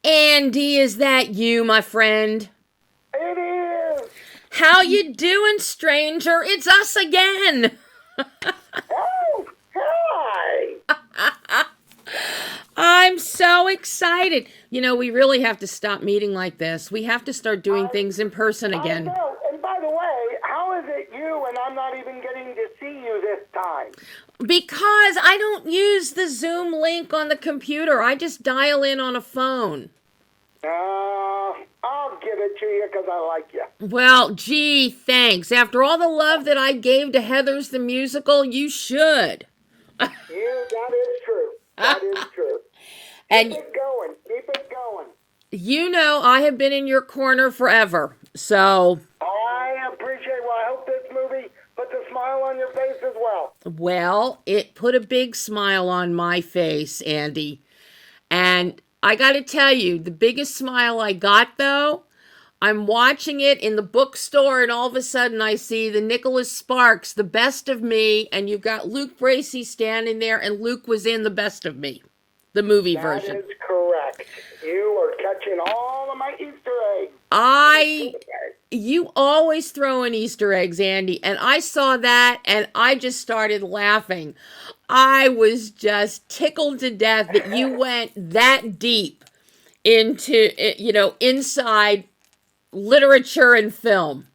Andy, is that you, my friend? It is. How you doing, stranger? It's us again. Oh, hi. I'm so excited. You know, we really have to stop meeting like this. We have to start doing things in person again. I know. And by the way, how is it you and I'm not even getting to see you this time? Because I don't use the Zoom link on the computer. I just dial in on a phone. I'll give it to you because I like you. Well, gee, thanks. After all the love that I gave to Heathers the musical, you should. That is true. That is true. And keep it going. Keep it going. You know I have been in your corner forever, so... I appreciate. Well, I hope this movie puts a smile on your face as well. Well, it put a big smile on my face, Andy. And I got to tell you, the biggest smile I got, though, I'm watching it in the bookstore, and all of a sudden I see the Nicholas Sparks, The Best of Me, and you've got Luke Bracey standing there, and Luke was in The Best of Me, the movie version. That is correct. You are catching all of my Easter eggs. You always throw in Easter eggs, Andy, and I saw that, and I just started laughing. I was just tickled to death that you went that deep into, inside literature and film.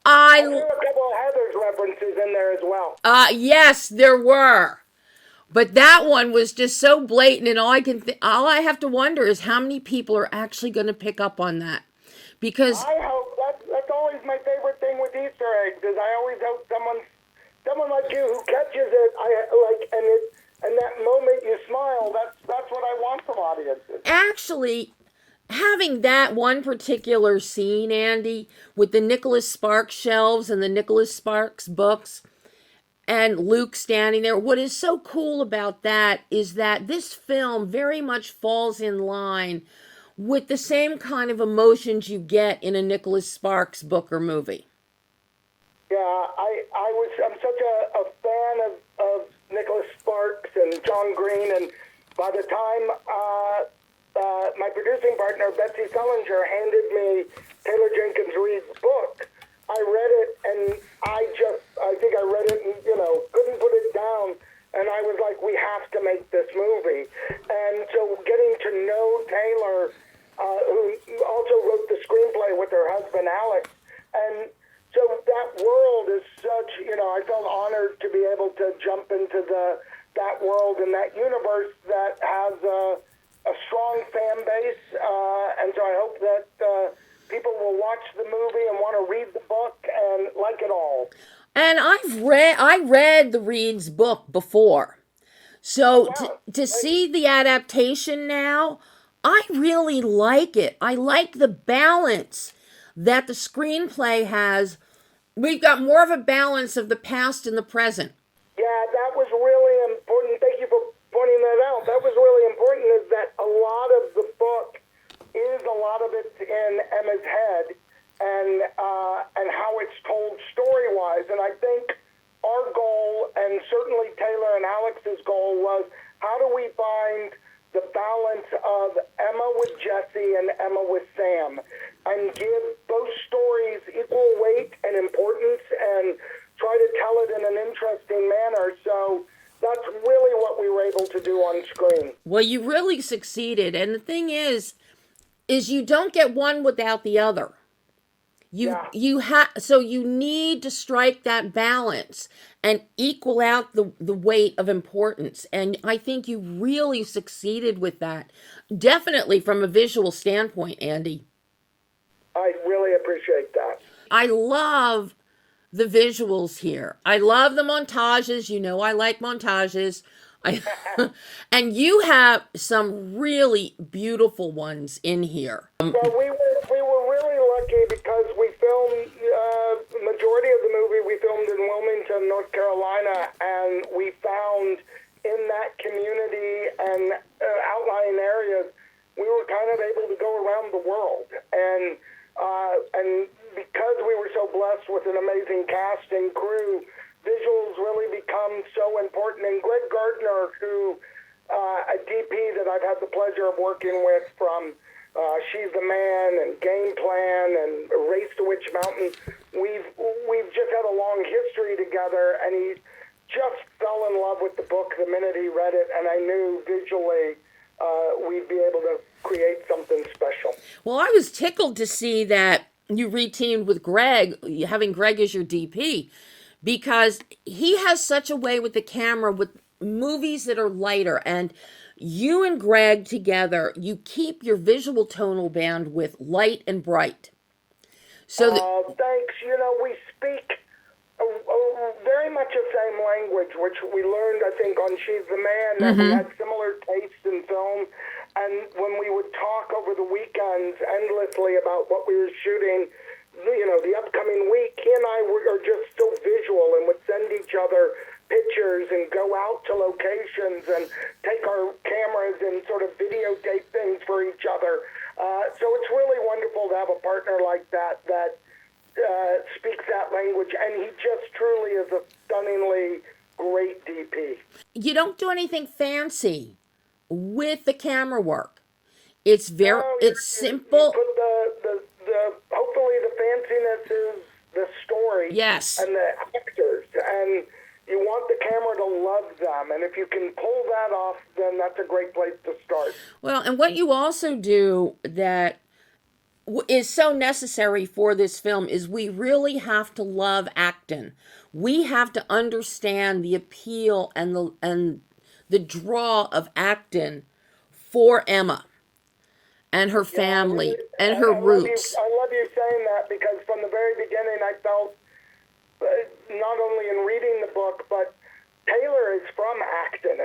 There were a couple of Heathers references in there as well. Yes, there were. But that one was just so blatant, and all I have to wonder is how many people are actually going to pick up on that. Because I hope that's always my favorite thing with Easter eggs is I always hope someone like you who catches it, and that moment you smile. That's what I want from audiences. Actually, having that one particular scene, Andy, with the Nicholas Sparks shelves and the Nicholas Sparks books, and Luke standing there, what is so cool about that is that this film very much falls in line with the same kind of emotions you get in a Nicholas Sparks book or movie. Yeah, I'm such a fan of Nicholas Sparks and John Green, and by the time my producing partner Betsy Sellinger handed me Taylor Jenkins Reid's book, I read it and I think I read it and couldn't put it down, and I was like, we have to make this movie. And so getting to know Taylor, who also wrote the screenplay with her husband Alex, and so that world is such, I felt honored to be able to jump into that world and that universe that has a strong fan base, and so I hope that people will watch the movie and want to read the book and like it all. And I read the Reid's book before, so to see the adaptation now, I really like it. I like the balance that the screenplay has. We've got more of a balance of the past and the present. Yeah, that was really important. Thank you for pointing that out. That was really important, is that a lot of the book is a lot of it in Emma's head and how it's told story-wise. And I think our goal, and certainly Taylor and Alex's goal, was how do we find the balance of Emma with Jesse and Emma with Sam, and give both stories equal weight and importance and try to tell it in an interesting manner. So that's really what we were able to do on screen. Well, you really succeeded. And the thing is you don't get one without the other. So you need to strike that balance and equal out the weight of importance. And I think you really succeeded with that. Definitely from a visual standpoint, Andy. I really appreciate that. I love the visuals here. I love the montages. I like montages. I, and you have some really beautiful ones in here. Well, we were really lucky because we filmed majority of the movie we filmed in Wilmington, North Carolina, and we found in that community and outlying areas we were kind of able to go around the world, and because we were so blessed with an amazing cast and crew, visuals really become so important. And Greg Gardner, who a DP that I've had the pleasure of working with from She's the Man and Game Plan and Race to Witch Mountain, we've just had a long history together, and he just fell in love with the book the minute he read it, and I knew visually we'd be able to create something special. Well, I was tickled to see that you reteamed with Greg, having Greg as your DP, because he has such a way with the camera with movies that are lighter, and you and Greg together, you keep your visual tonal bandwidth light and bright. So that, Thanks. You know, we speak very much the same language, which we learned, I think, on She's the Man, that we had similar tastes in film. And when we would talk over the weekends endlessly about what we were shooting, you know, the upcoming week, he and I are just so visual and would send each other pictures and go out to locations and take our cameras and sort of videotape things for each other. So it's really wonderful to have a partner like that speaks that language, and he just truly is a stunningly great DP. you don't do anything fancy with the camera work. It's very, it's simple. You put the hopefully the fanciness is the story, Yes. and the actors, and you want the camera to love them, and if you can pull that off, then that's a great place to start. Well, and what you also do that is so necessary for this film is we really have to love Acton. We have to understand the appeal and the draw of Acton for Emma and her family and her roots. I love you saying that, because from the very beginning I felt, not only in reading the book, but Taylor is from Acton.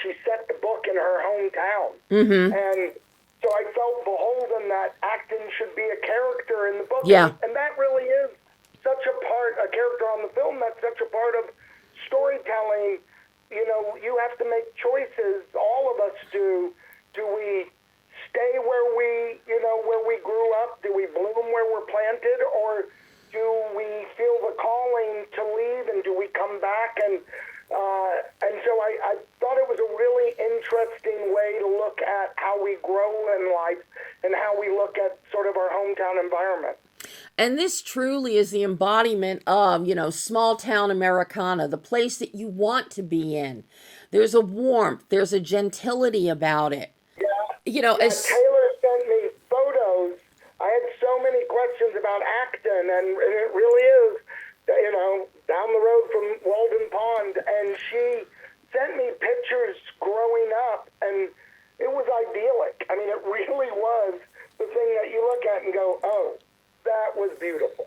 She set the book in her hometown. And so I felt beholden that Acton should be a character in the book. Yeah. And that really is such a character on the film, that's such a part of storytelling. You know, you have to make choices, all of us do. Do we stay where we grew up? Do we bloom where we're planted? Or do we feel the calling to leave, and do we come back? And so I thought it was a really interesting way to look at how we grow in life and how we look at sort of our hometown environment. And this truly is the embodiment of, small town Americana, the place that you want to be in. There's a warmth, there's a gentility about it. Yeah. Taylor sent me photos. I had so many questions about Acton, and it really is, down the road from Walden Pond, and she sent me pictures growing up, and it was idyllic. I mean, it really was the thing that you look at and go, oh, that was beautiful.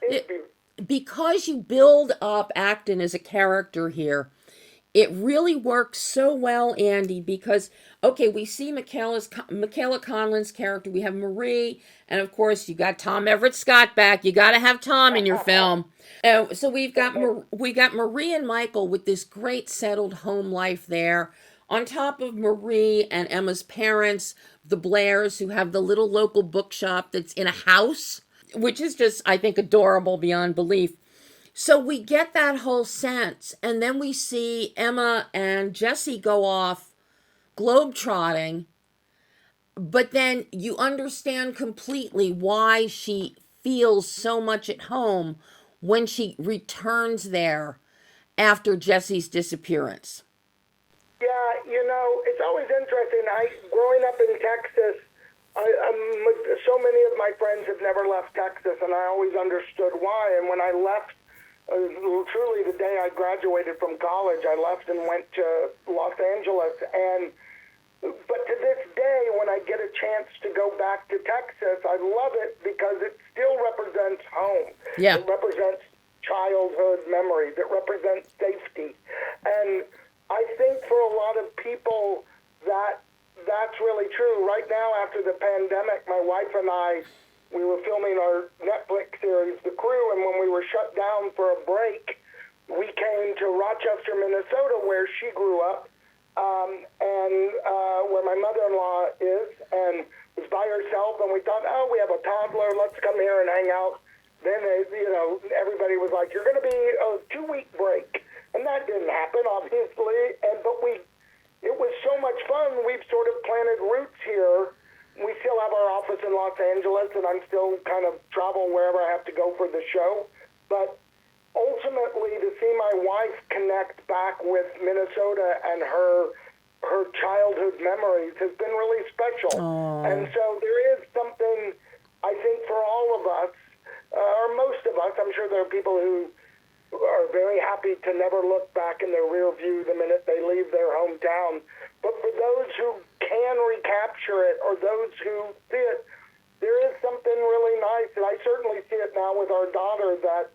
It's beautiful. Because you build up Acton as a character here, it really works so well, Andy, because, okay, we see Michaela Conlin's character, we have Marie, and of course you got Tom Everett Scott back. You got to have Tom in your film. So we got Marie and Michael with this great settled home life there. On top of Marie and Emma's parents, the Blairs, who have the little local bookshop that's in a house, which is just, I think, adorable beyond belief. So we get that whole sense, and then we see Emma and Jesse go off globetrotting, but then you understand completely why she feels so much at home when she returns there after Jesse's disappearance. Yeah, it's always interesting. Growing up in Texas, so many of my friends have never left Texas, and I always understood why. And when I left, truly the day I graduated from college, I left and went to Los Angeles. But to this day, when I get a chance to go back to Texas, I love it because it still represents home. Yeah. It represents childhood memories. It represents safety. And I think for a lot of people that's really true. Right now, after the pandemic, my wife and I, we were filming our Netflix series, The Crew, and when we were shut down for a break, we came to Rochester, Minnesota, where she grew up, and where my mother-in-law is, and was by herself, and we thought, oh, we have a toddler, let's come here and hang out. Then, everybody was like, you're going to be a 2-week break. And that didn't happen, obviously, but it was so much fun. We've sort of planted roots here. We still have our office in Los Angeles, and I'm still kind of travel wherever I have to go for the show. But ultimately, to see my wife connect back with Minnesota and her childhood memories has been really special. Aww. And so there is something, I think, for all of us, or most of us. I'm sure there are people who are very happy to never look back in their rear view the minute they leave their hometown. But for those who can recapture it, or those who see it, there is something really nice. And I certainly see it now with our daughter, that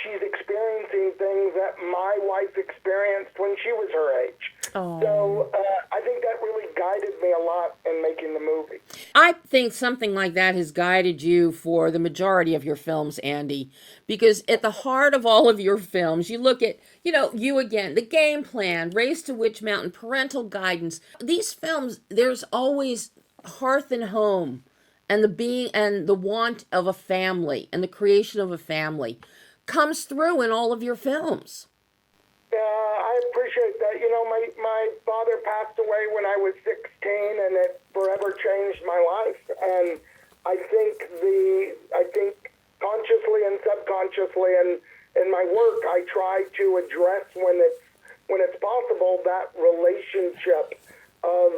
she's experiencing things that my wife experienced when she was her age. Oh. So I think that really guided me a lot in making the movie. I think something like that has guided you for the majority of your films, Andy, because at the heart of all of your films, you look at, you again, the game plan, Race to Witch Mountain, parental guidance. These films, there's always hearth and home, and the want of a family and the creation of a family comes through in all of your films. Yeah, I appreciate that. My father passed away when I was 16, and it forever changed my life. And I think consciously and subconsciously, and in my work, I try to address when it's possible that relationship of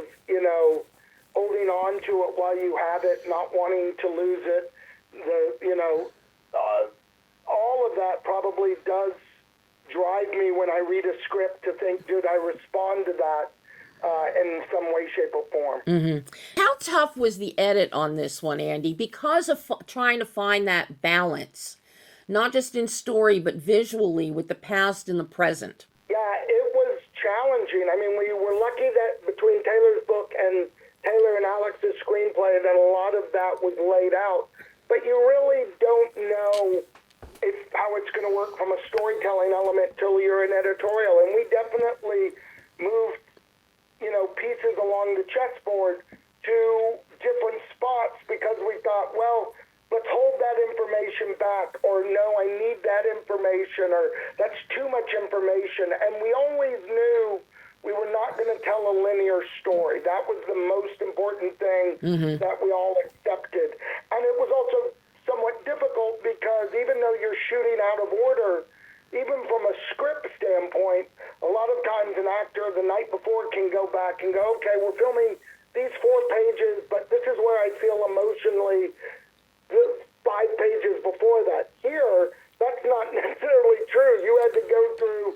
holding on to it while you have it, not wanting to lose it. All of that probably does drive me when I read a script to think, did I respond to that in some way, shape, or form? Mm-hmm. How tough was the edit on this one, Andy? Because of trying to find that balance, not just in story, but visually with the past and the present. Yeah, it was challenging. I mean, we were lucky that between Taylor's book and Taylor and Alex's screenplay, that a lot of that was laid out. But you really don't know how it's going to work from a storytelling element till you're in editorial. And we definitely moved, pieces along the chessboard to different spots because we thought, well, let's hold that information back, or no, I need that information, or that's too much information. And we always knew we were not going to tell a linear story. That was the most important thing that we all accepted. And it was also somewhat difficult because even though you're shooting out of order, even from a script standpoint, a lot of times an actor the night before can go back and go, okay, we're filming these 4 pages, but this is where I feel emotionally the 5 pages before that. Here, that's not necessarily true. You had to go through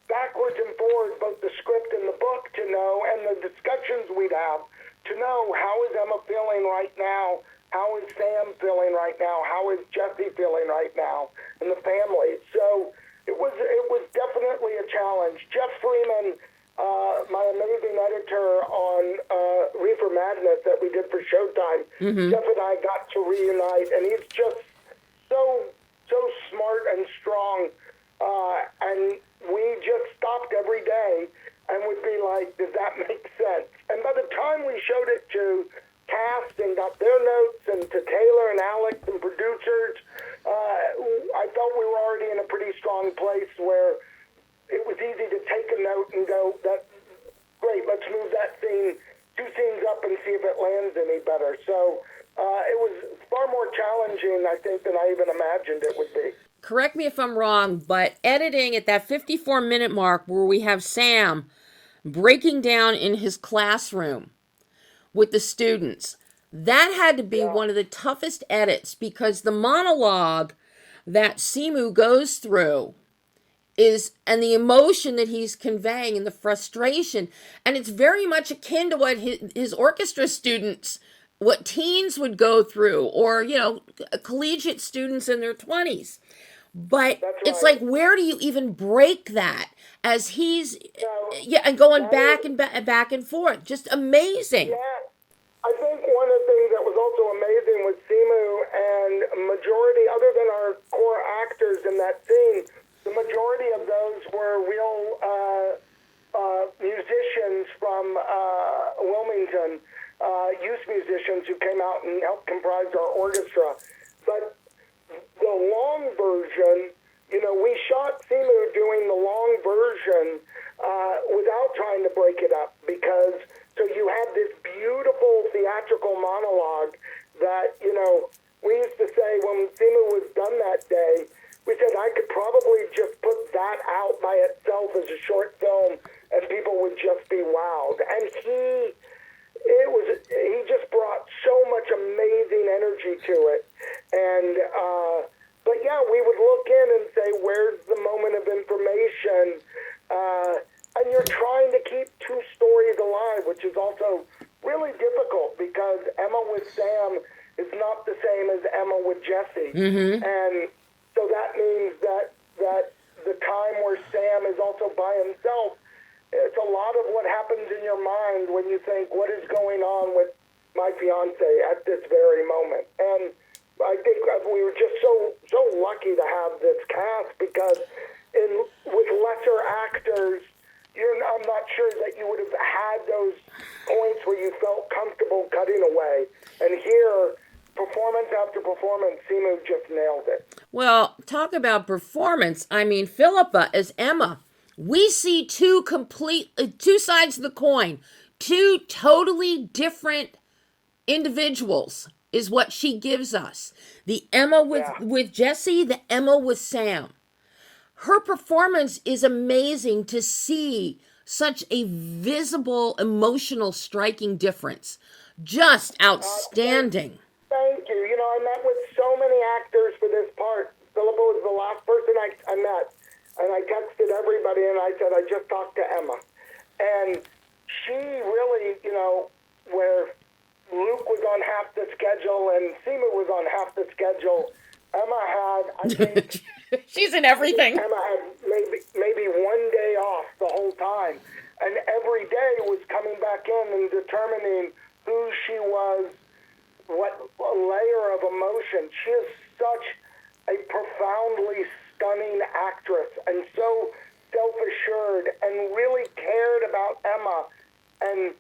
backwards and forwards both the script and the book to know, and the discussions we'd have to know, how is Emma feeling right now? How is Sam feeling right now? How is Jesse feeling right now? And the family. So it was definitely a challenge. Jeff Freeman, my amazing editor on Reefer Madness that we did for Showtime, Jeff and I got to reunite, and he's just so smart and strong. And we just stopped every day and would be like, does that make sense? And by the time we showed it to cast and got their notes, and to Taylor and Alex and producers, I felt we were already in a pretty strong place where it was easy to take a note and go, that's great, let's move that scene 2 scenes up and see if it lands any better. So it was far more challenging, I think, than I even imagined it would be. Correct me if I'm wrong, but editing at that 54-minute mark where we have Sam breaking down in his classroom with the students, that had to be one of the toughest edits, because the monologue that Simu goes through and the emotion that he's conveying and the frustration, and it's very much akin to what his orchestra students, what teens would go through, or collegiate students in their 20s. But That's it's right. like, where do you even break that? As he's, Now, yeah, and going that back is, and back and forth. Just amazing. yeah. I think one of the things that was also amazing with Simu and majority, other than our core actors in that scene, the majority of those were real musicians from Wilmington, youth musicians who came out and helped comprise our orchestra. But the long version, we shot Simu doing the long version without trying to break it up because so you had this beautiful theatrical monologue that, we used to say when Simu was done that day, we said I could probably just put that out by itself as a short film and people would just be wowed. And he just brought so much amazing energy to it. And, but yeah, we would look in and say, where's the moment of information? And you're trying to keep two stories alive, which is also really difficult because Emma with Sam is not the same as Emma with Jesse. And so that means that the time where Sam is also by himself, it's a lot of what happens in your mind when you think, what is going on with my fiance at this very moment? And I think we were just so lucky to have this cast because with lesser actors, I'm not sure that you would have had those points where you felt comfortable cutting away. And here, performance after performance, Simu just nailed it. Well, talk about performance. I mean, Phillipa as Emma. We see two sides of the coin, two totally different individuals is what she gives us. The Emma with Jesse, the Emma with Sam. Her performance is amazing to see such a visible, emotional, striking difference. Just outstanding. Thank you. I met with so many actors for this part. Phillipa was the last person I met. And I texted everybody and I said, I just talked to Emma. And she really, where Luke was on half the schedule and Simu was on half the schedule, Emma had, I think... She's in everything. Emma had maybe one day off the whole time. And every day was coming back in and determining who she was, what layer of emotion. She is such a profoundly stunning actress and so self-assured and really cared about Emma and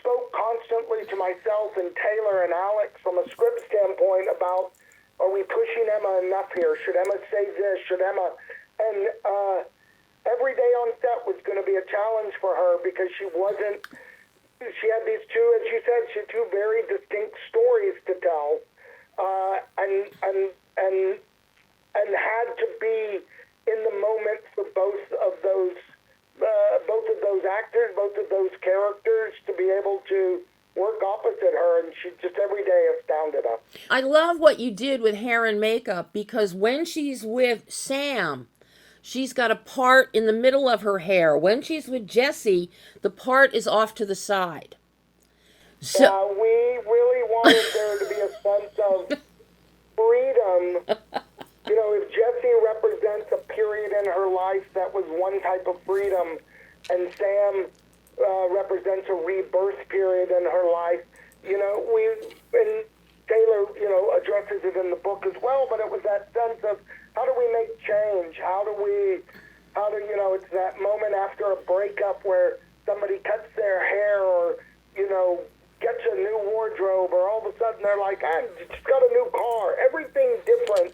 spoke constantly to myself and Taylor and Alex from a script standpoint about, are we pushing Emma enough here? Should Emma say this? Should Emma? And every day on set was going to be a challenge for her because she had these two, as you said, she had two very distinct stories to tell, and had to be in the moment for both of those actors, both of those characters, to be able to work opposite her, and she just every day astounded us. I love what you did with hair and makeup because when she's with Sam, she's got a part in the middle of her hair. When she's with Jesse, the part is off to the side. So we really wanted there to be a sense of freedom. If Jessie represents a period in her life that was one type of freedom, and Sam represents a rebirth period in her life, and Taylor, addresses it in the book as well, but it was that sense of how do we make change? How do it's that moment after a breakup where somebody cuts their hair or, gets a new wardrobe, or all of a sudden they're like, I just got a new car. Everything's different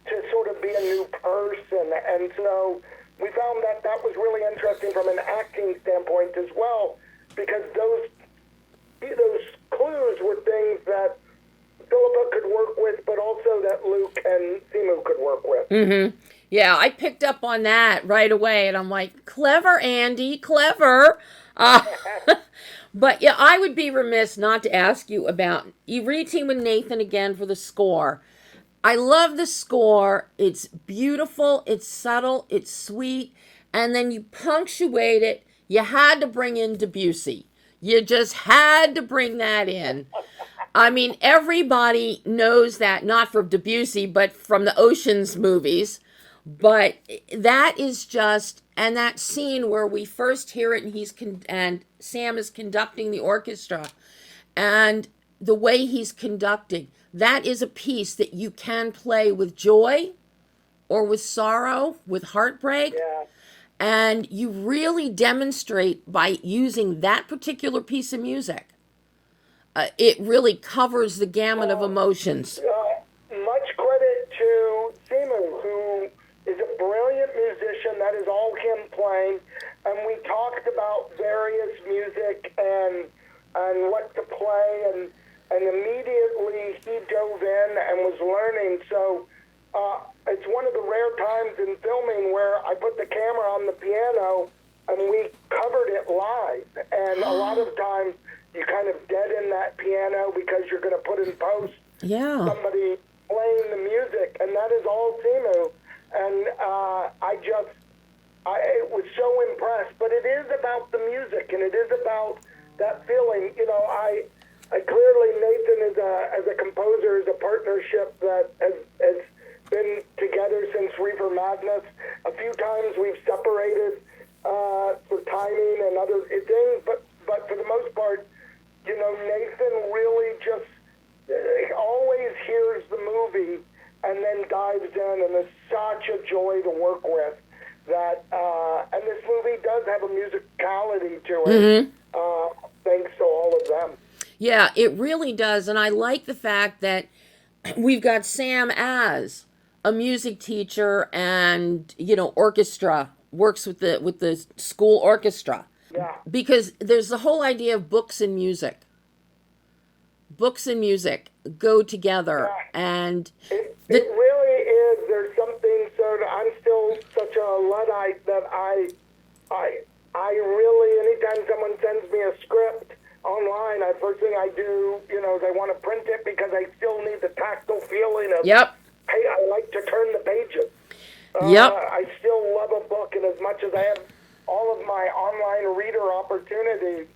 to sort of be a new person. And so we found that was really interesting from an acting standpoint as well, because those clues were things that Phillipa could work with, but also that Luke and Simu could work with. Mm-hmm. Yeah, I picked up on that right away, and I'm like, clever, Andy, clever. But yeah, I would be remiss not to ask you about, you re-team with Nathan again for the score. I love the score. It's beautiful, it's subtle, it's sweet, and then you punctuate it. You had to bring in Debussy. You just had to bring that in. I mean, everybody knows that, not from Debussy, but from the Ocean's movies. But that is just, and that scene where we first hear it, and and Sam is conducting the orchestra, and the way he's conducting, that is a piece that you can play with joy or with sorrow, with heartbreak. Yeah. And you really demonstrate by using that particular piece of music. It really covers the gamut of emotions. Much credit to Simu, who is a brilliant musician. That is all him playing. And we talked about various music and what to play, and immediately he dove in and was learning. So it's one of the rare times in filming where I put the camera on the piano and we covered it live. And a lot of times you kind of deaden that piano because you're going to put in post somebody playing the music, and that is all Simu. And I was so impressed. But it is about the music, and it is about that feeling. You know, I clearly, Nathan as a composer is a partnership that has been together since Reefer Madness. A few times we've separated for timing and other things, but for the most part, you know, Nathan really just always hears the movie and then dives in, and it's such a joy to work with. That and this movie does have a musicality to it, thanks to all of them. Yeah, it really does, and I like the fact that we've got Sam as a music teacher and, you know, orchestra, works with the school orchestra. Yeah. Because there's the whole idea of books and music. Books and music go together, and it really is. There's something. So I'm still such a Luddite that I really, anytime someone sends me a script online, the first thing I do, you know, is I want to print it because I still need the tactile feeling of. Yep. Hey, I like to turn the pages. Yep. I still love a book, and as much as I have all of my online reader opportunities,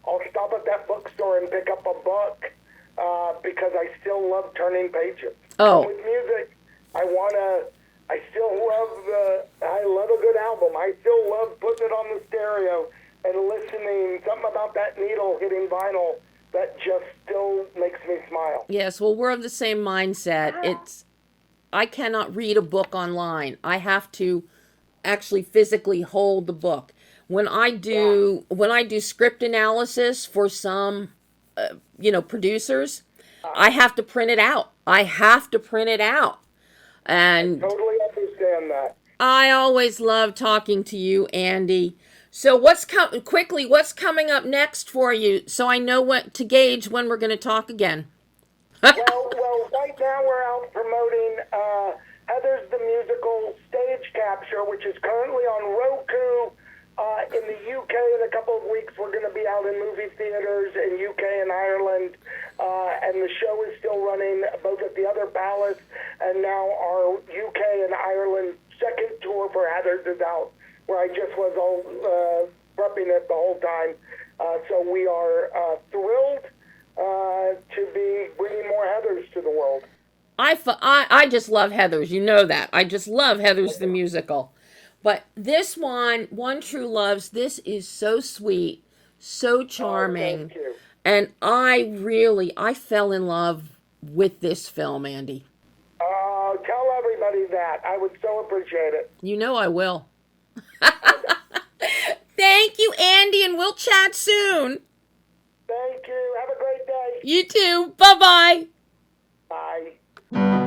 I'll stop at that bookstore and pick up a book because I still love turning pages. Oh. With music, I love a good album. I still love putting it on the stereo and listening. Something about that needle hitting vinyl that just still makes me smile. Yes, well, we're of the same mindset. I cannot read a book online. I have to actually physically hold the book. When I do script analysis for some producers, I have to print it out. And Totally understand that. I always love talking to you, Andy. So what's coming up next for you, so I know what to gauge when we're going to talk again? Well, right now we're out promoting Heather's the Musical Stage Capture, which is currently on Roku in the UK. In a couple of weeks, we're going to be out in movie theaters in UK and Ireland, and the show is still running both at the other Palace, and now our UK and Ireland second tour for Heather's is out, where I just was all prepping it the whole time. So we are thrilled to be bringing more Heathers to the world. I just love Heathers. You know that. I just love Heathers the musical. But this one True Loves, this is so sweet, so charming. Thank you. And I fell in love with this film, Andy. Tell everybody that. I would so appreciate it. You know I will. Thank you, Andy, and we'll chat soon. Thank you. Have a great day. You too. Bye-bye. Bye.